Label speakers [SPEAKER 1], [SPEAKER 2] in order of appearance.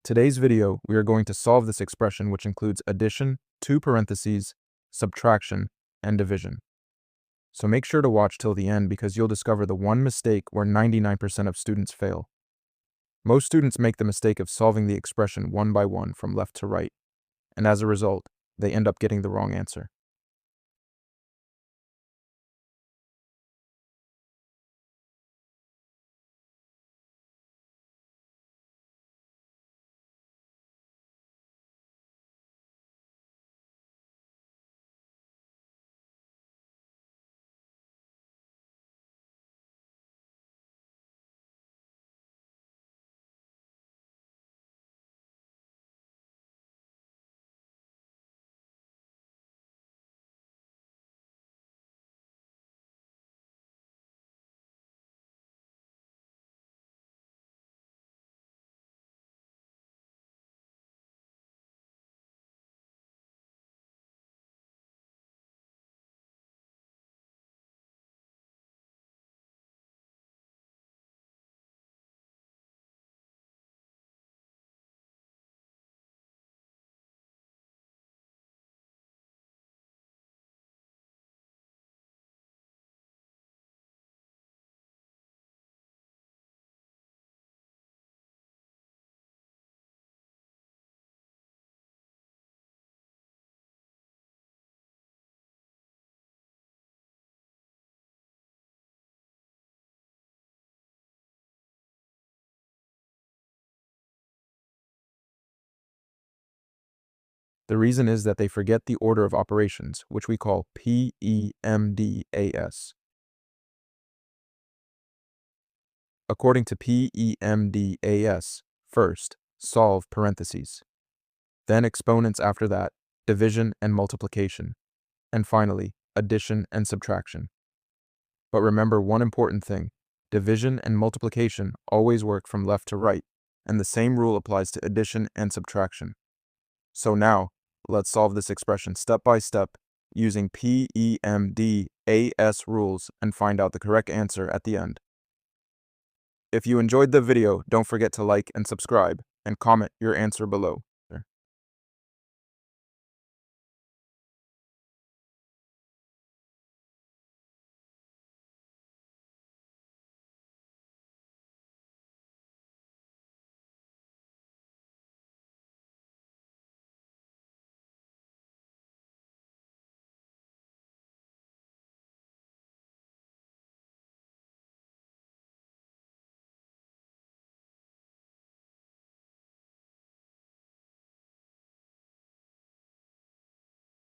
[SPEAKER 1] Today's video, we are going to solve this expression, which includes addition, two parentheses, subtraction, and division. So make sure to watch till the end because you'll discover the one mistake where 99% of students fail. Most students make the mistake of solving the expression one by one from left to right, and as a result, they end up getting the wrong answer. The reason is that they forget the order of operations, which we call PEMDAS. According to PEMDAS, first, solve parentheses. Then exponents after that, division and multiplication. And finally, addition and subtraction. But remember one important thing, division and multiplication always work from left to right, and the same rule applies to addition and subtraction. So now, let's solve this expression step by step using PEMDAS rules and find out the correct answer at the end. If you enjoyed the video, don't forget to like and subscribe, and comment your answer below.